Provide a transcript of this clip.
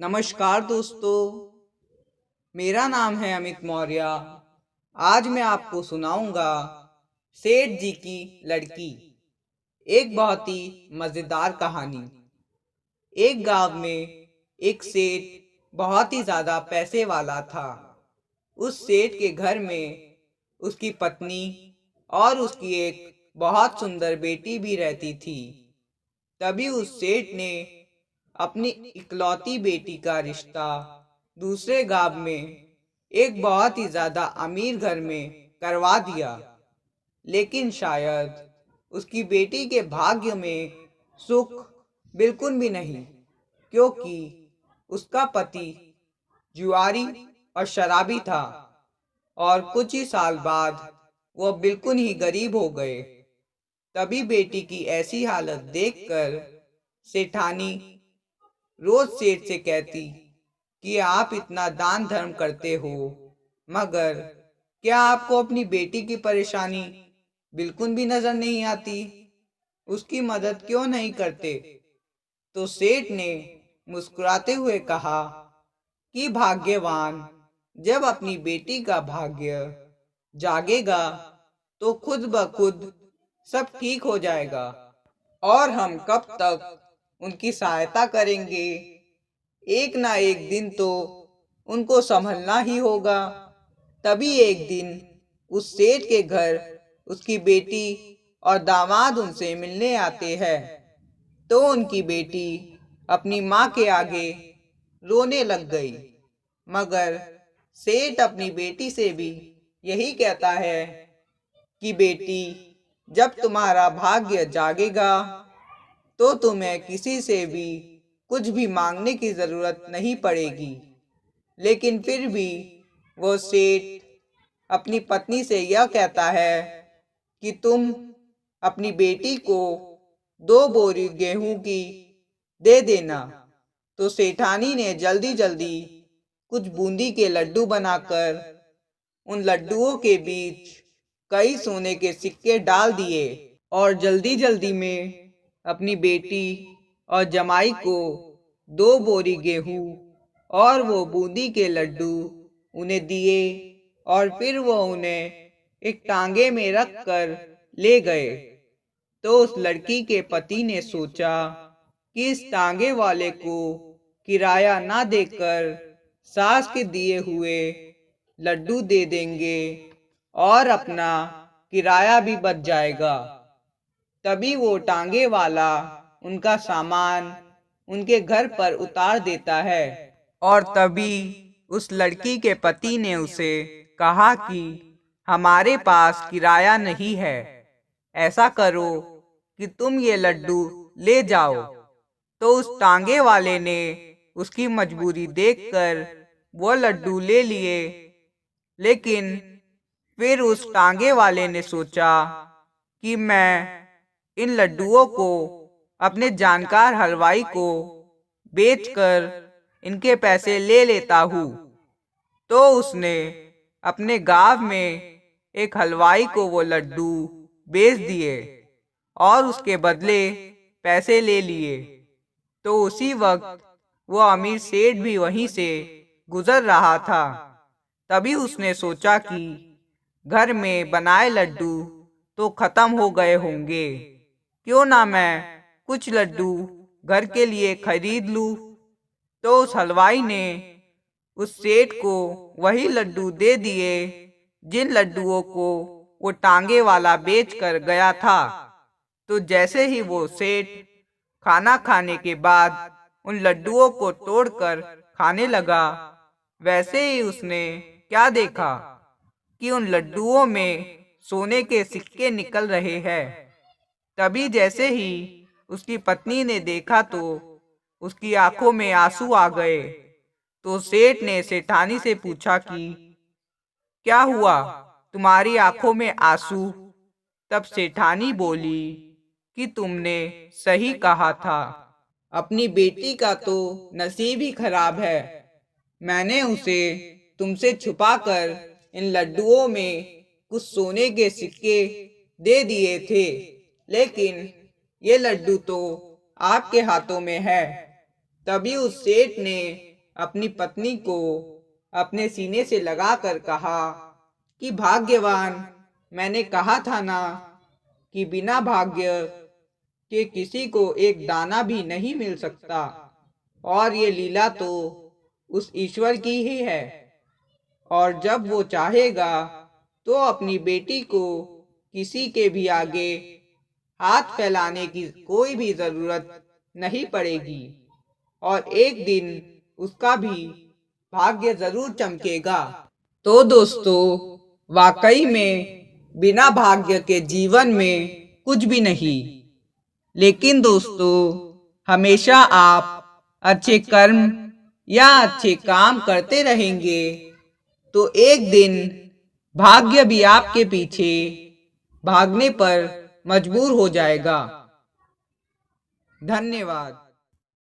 नमस्कार दोस्तों, मेरा नाम है अमित मौर्य। आज मैं आपको सुनाऊंगा सेठ जी की लड़की। एक बहुत ही मजेदार कहानी। एक गांव में एक सेठ बहुत ही ज्यादा पैसे वाला था। उस सेठ के घर में उसकी पत्नी और उसकी एक बहुत सुंदर बेटी भी रहती थी। तभी उस सेठ ने अपनी इकलौती बेटी का रिश्ता दूसरे गांव में एक बहुत ही ज्यादा अमीर घर में करवा दिया। लेकिन शायद उसकी बेटी के भाग्य में सुख बिल्कुल भी नहीं, क्योंकि उसका पति जुआरी और शराबी था और कुछ ही साल बाद वह बिल्कुल ही गरीब हो गए। तभी बेटी की ऐसी हालत देखकर सेठानी रोज सेठ से कहती कि आप इतना दान धर्म करते हो, मगर क्या आपको अपनी बेटी की परेशानी बिल्कुल भी नजर नहीं आती? उसकी मदद क्यों नहीं करते? तो सेठ ने मुस्कुराते हुए कहा कि भाग्यवान जब अपनी बेटी का भाग्य जागेगा तो खुद ब खुद सब ठीक हो जाएगा, और हम कब तक उनकी सहायता करेंगे? एक ना एक दिन तो उनको संभलना ही होगा। तभी एक दिन उस सेठ के घर उसकी बेटी और दामाद उनसे मिलने आते हैं। तो उनकी बेटी अपनी माँ के आगे रोने लग गई, मगर सेठ अपनी बेटी से भी यही कहता है कि बेटी, जब तुम्हारा भाग्य जागेगा तो तुम्हें किसी से भी कुछ भी मांगने की जरूरत नहीं पड़ेगी। लेकिन फिर भी वो सेठ अपनी पत्नी से यह कहता है कि तुम अपनी बेटी को 2 बोरी गेहूं की दे देना। तो सेठानी ने जल्दी जल्दी कुछ बूंदी के लड्डू बनाकर उन लड्डुओं के बीच कई सोने के सिक्के डाल दिए और जल्दी जल्दी में अपनी बेटी और जमाई को 2 बोरी गेहूं और वो बूंदी के लड्डू उन्हें दिए, और फिर वो उन्हें एक टांगे में रख कर ले गए। तो उस लड़की के पति ने सोचा कि इस टांगे वाले को किराया ना देकर सास के दिए हुए लड्डू दे देंगे और अपना किराया भी बच जाएगा। तभी वो टांगे वाला उनका सामान उनके घर पर उतार देता है, और तभी उस लड़की के पति ने उसे कहा कि हमारे पास किराया नहीं है, ऐसा करो कि तुम ये लड्डू ले जाओ। तो उस टांगे वाले ने उसकी मजबूरी देखकर वो लड्डू ले लिए। लेकिन फिर उस टांगे वाले ने सोचा कि मैं इन लड्डुओं को अपने जानकार हलवाई को बेचकर इनके पैसे ले लेता हूँ। तो उसने अपने गांव में एक हलवाई को वो लड्डू बेच दिए और उसके बदले पैसे ले लिए। तो उसी वक्त वो अमीर सेठ भी वहीं से गुजर रहा था। तभी उसने सोचा कि घर में बनाए लड्डू तो खत्म हो गए होंगे, क्यों ना मैं कुछ लड्डू घर के लिए खरीद लूं। तो उस हलवाई ने उस सेठ को वही लड्डू दे दिए जिन लड्डुओं को वो टांगे वाला बेच कर गया था। तो जैसे ही वो सेठ खाना खाने के बाद उन लड्डुओं को तोड़कर खाने लगा, वैसे ही उसने क्या देखा कि उन लड्डुओं में सोने के सिक्के निकल रहे हैं। तभी जैसे ही उसकी पत्नी ने देखा तो उसकी आंखों में आंसू आ गए। तो सेठ ने सेठानी से पूछा कि क्या हुआ, तुम्हारी आंखों में आंसू? तब सेठानी बोली कि तुमने सही कहा था, अपनी बेटी का तो नसीब ही खराब है। मैंने उसे तुमसे छुपाकर इन लड्डुओं में कुछ सोने के सिक्के दे दिए थे, लेकिन ये लड्डू तो आपके हाथों में है। तभी उस सेठ ने अपनी पत्नी को अपने सीने से लगाकर कहा कि भाग्यवान, मैंने कहा था ना कि बिना भाग्य के किसी को एक दाना भी नहीं मिल सकता, और ये लीला तो उस ईश्वर की ही है, और जब वो चाहेगा तो अपनी बेटी को किसी के भी आगे हाथ फैलाने की कोई भी जरूरत नहीं पड़ेगी, और एक दिन उसका भी भाग्य जरूर चमकेगा। तो दोस्तों, वाकई में बिना भाग्य के जीवन में कुछ भी नहीं। लेकिन दोस्तों, हमेशा आप अच्छे कर्म या अच्छे काम करते रहेंगे तो एक दिन भाग्य भी आपके पीछे भागने पर मजबूर हो जाएगा। धन्यवाद।